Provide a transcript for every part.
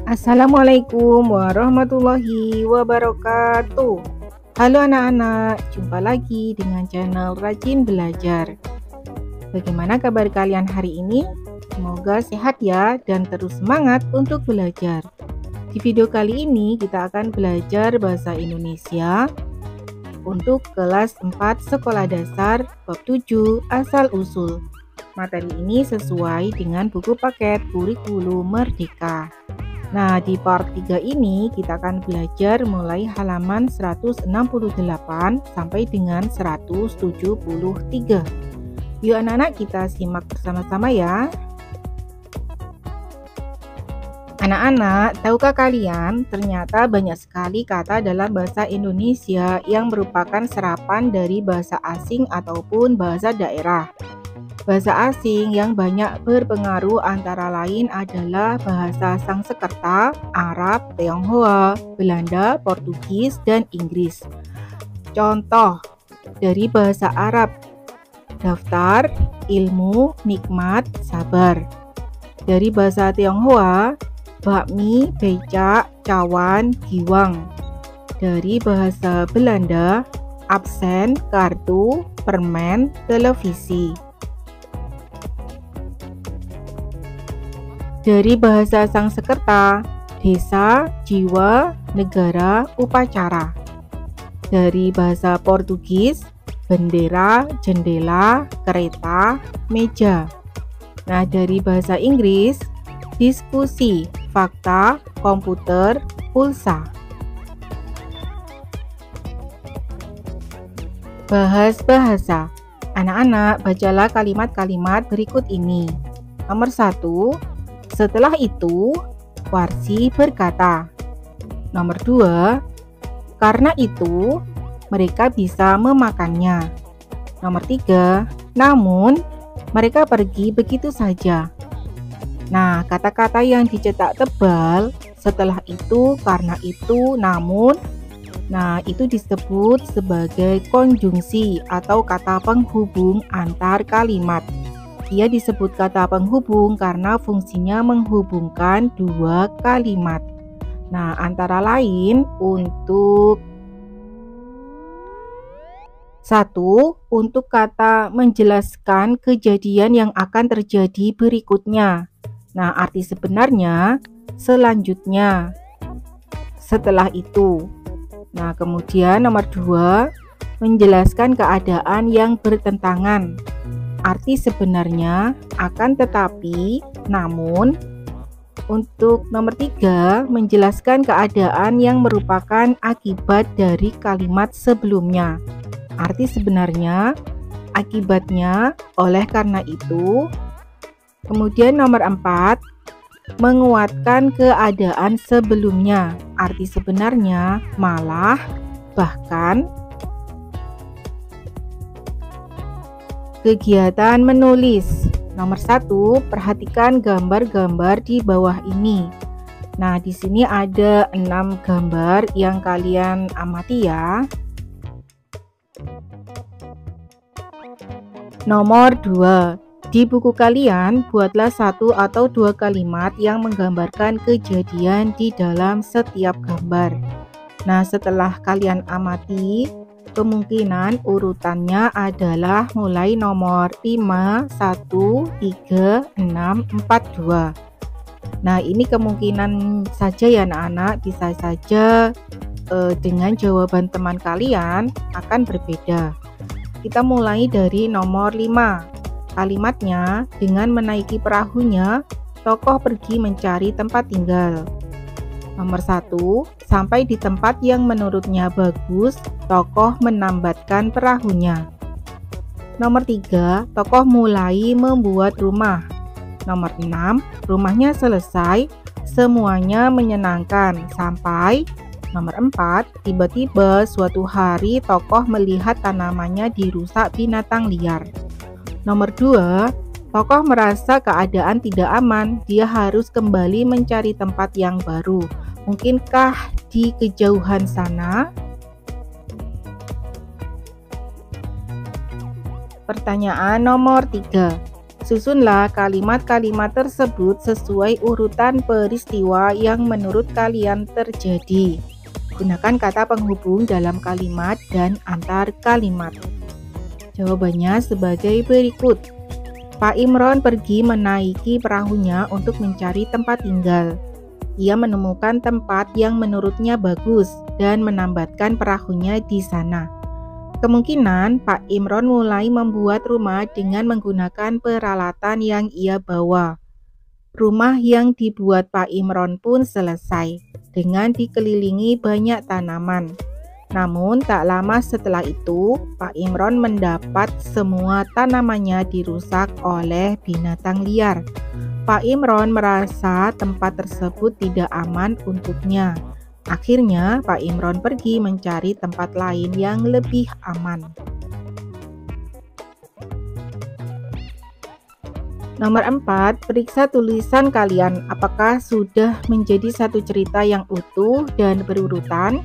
Assalamualaikum warahmatullahi wabarakatuh. Halo anak-anak, jumpa lagi dengan channel Rajin Belajar. Bagaimana kabar kalian hari ini? Semoga sehat ya dan terus semangat untuk belajar. Di video kali ini kita akan belajar bahasa Indonesia untuk kelas 4 sekolah dasar bab 7 asal usul. Materi ini sesuai dengan buku paket kurikulum Merdeka. Nah, di part 3 ini kita akan belajar mulai halaman 168 sampai dengan 173. Yuk anak-anak, kita simak bersama-sama ya. Anak-anak, tahukah kalian ternyata banyak sekali kata dalam bahasa Indonesia yang merupakan serapan dari bahasa asing ataupun bahasa daerah. Bahasa asing yang banyak berpengaruh antara lain adalah bahasa Sangsekerta, Arab, Tionghoa, Belanda, Portugis, dan Inggris. Contoh dari bahasa Arab: daftar, ilmu, nikmat, sabar. Dari bahasa Tionghoa: bakmi, becak, cawan, giwang. Dari bahasa Belanda: absen, kartu, permen, televisi. Dari bahasa Sangsekerta: desa, jiwa, negara, upacara. Dari bahasa Portugis: bendera, jendela, kereta, meja. Nah, dari bahasa Inggris: diskusi, fakta, komputer, pulsa. Bahas bahasa. Anak-anak, bacalah kalimat-kalimat berikut ini. Nomor 1. Setelah itu, Warsi berkata. Nomor 2, karena itu, mereka bisa memakannya. Nomor 3, namun, mereka pergi begitu saja. Nah, kata-kata yang dicetak tebal, setelah itu, karena itu, namun, nah itu disebut sebagai konjungsi atau kata penghubung antar kalimat. Ia disebut kata penghubung karena fungsinya menghubungkan dua kalimat. Nah, antara lain untuk 1. Untuk kata menjelaskan kejadian yang akan terjadi berikutnya. Nah, arti sebenarnya selanjutnya, setelah itu. Nah, kemudian nomor 2, menjelaskan keadaan yang bertentangan. Arti sebenarnya akan tetapi, namun. Untuk nomor 3, menjelaskan keadaan yang merupakan akibat dari kalimat sebelumnya. Arti sebenarnya, akibatnya, oleh karena itu. Kemudian nomor 4, menguatkan keadaan sebelumnya. Arti sebenarnya, malah, bahkan. Kegiatan menulis. Nomor 1, perhatikan gambar-gambar di bawah ini. Nah, di sini ada 6 gambar yang kalian amati ya. Nomor 2, di buku kalian buatlah 1 atau 2 kalimat yang menggambarkan kejadian di dalam setiap gambar. Nah, setelah kalian amati, kemungkinan urutannya adalah mulai nomor 5, 1, 3, 6, 4, 2. Nah, ini kemungkinan saja ya anak-anak, bisa saja dengan jawaban teman kalian akan berbeda. Kita mulai dari nomor 5. Kalimatnya, dengan menaiki perahunya, tokoh pergi mencari tempat tinggal. Nomor 1, sampai di tempat yang menurutnya bagus, tokoh menambatkan perahunya. Nomor 3, tokoh mulai membuat rumah. Nomor 6, rumahnya selesai, semuanya menyenangkan, sampai. Nomor 4, tiba-tiba suatu hari tokoh melihat tanamannya dirusak binatang liar. Nomor 2, tokoh merasa keadaan tidak aman, dia harus kembali mencari tempat yang baru. Mungkinkah di kejauhan sana? Pertanyaan nomor 3. Susunlah kalimat-kalimat tersebut sesuai urutan peristiwa yang menurut kalian terjadi. Gunakan kata penghubung dalam kalimat dan antar kalimat. Jawabannya sebagai berikut. Pak Imron pergi menaiki perahunya untuk mencari tempat tinggal. Ia menemukan tempat yang menurutnya bagus dan menambatkan perahunya di sana. Kemungkinan Pak Imron mulai membuat rumah dengan menggunakan peralatan yang ia bawa. Rumah yang dibuat Pak Imron pun selesai dengan dikelilingi banyak tanaman. Namun tak lama setelah itu, Pak Imron mendapat semua tanamannya dirusak oleh binatang liar. Pak Imron merasa tempat tersebut tidak aman untuknya. Akhirnya, Pak Imron pergi mencari tempat lain yang lebih aman. Nomor 4, periksa tulisan kalian apakah sudah menjadi satu cerita yang utuh dan berurutan.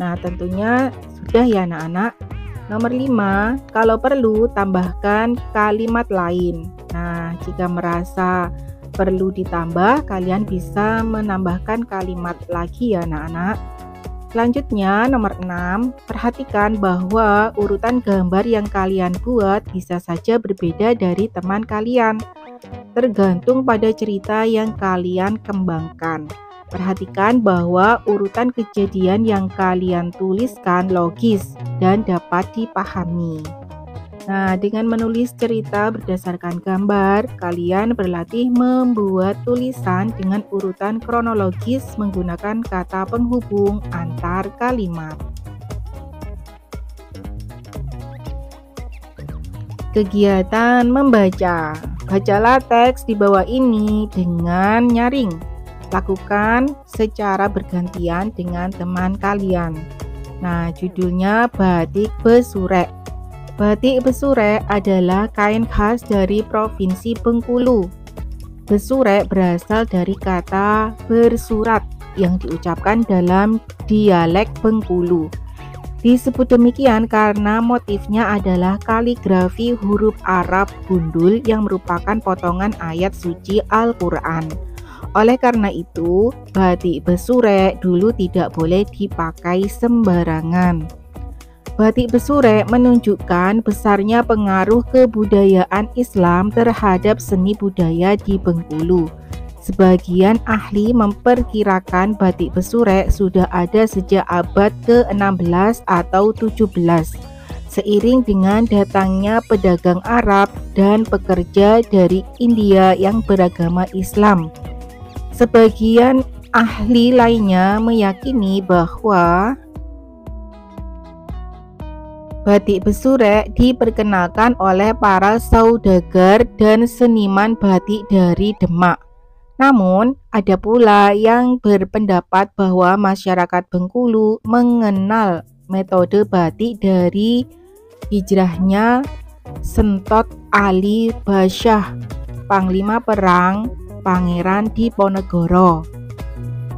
Nah, tentunya sudah ya anak-anak. Nomor 5, kalau perlu tambahkan kalimat lain. Nah, jika merasa perlu ditambah, kalian bisa menambahkan kalimat lagi ya anak-anak. Selanjutnya nomor 6, perhatikan bahwa urutan gambar yang kalian buat bisa saja berbeda dari teman kalian, tergantung pada cerita yang kalian kembangkan. Perhatikan bahwa urutan kejadian yang kalian tuliskan logis dan dapat dipahami. Nah, dengan menulis cerita berdasarkan gambar, kalian berlatih membuat tulisan dengan urutan kronologis menggunakan kata penghubung antar kalimat. Kegiatan membaca. Bacalah teks di bawah ini dengan nyaring. Lakukan secara bergantian dengan teman kalian. Nah, judulnya Batik Besurek. Batik besurek adalah kain khas dari Provinsi Bengkulu. Besurek berasal dari kata bersurat yang diucapkan dalam dialek Bengkulu. Disebut demikian karena motifnya adalah kaligrafi huruf Arab gundul yang merupakan potongan ayat suci Al-Quran. Oleh karena itu, batik besurek dulu tidak boleh dipakai sembarangan. Batik besurek menunjukkan besarnya pengaruh kebudayaan Islam terhadap seni budaya di Bengkulu. Sebagian ahli memperkirakan batik besurek sudah ada sejak abad ke-16 atau 17, seiring dengan datangnya pedagang Arab dan pekerja dari India yang beragama Islam. Sebagian ahli lainnya meyakini bahwa batik besurek diperkenalkan oleh para saudagar dan seniman batik dari Demak. Namun, ada pula yang berpendapat bahwa masyarakat Bengkulu mengenal metode batik dari hijrahnya Sentot Ali Basyah, Panglima Perang Pangeran Diponegoro,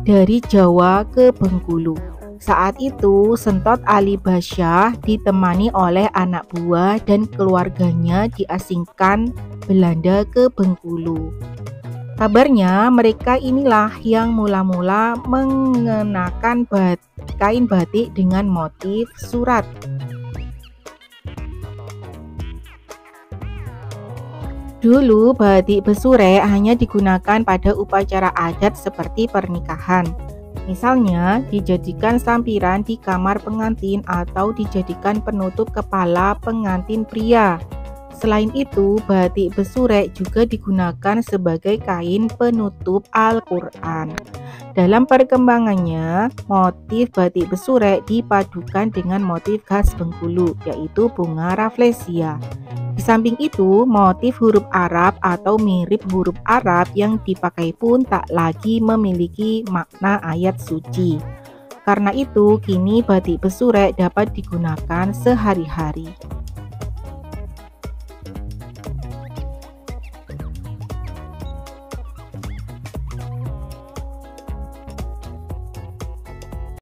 dari Jawa ke Bengkulu. Saat itu, Sentot Ali Basyah ditemani oleh anak buah dan keluarganya diasingkan Belanda ke Bengkulu. Kabarnya mereka inilah yang mula-mula mengenakan kain batik dengan motif surat. Dulu batik besurek hanya digunakan pada upacara adat seperti pernikahan. Misalnya, dijadikan sampiran di kamar pengantin atau dijadikan penutup kepala pengantin pria. Selain itu, batik besurek juga digunakan sebagai kain penutup Al-Quran. Dalam perkembangannya, motif batik besurek dipadukan dengan motif khas Bengkulu, yaitu bunga rafflesia. Di samping itu, motif huruf Arab atau mirip huruf Arab yang dipakai pun tak lagi memiliki makna ayat suci. Karena itu, kini batik besurek dapat digunakan sehari-hari.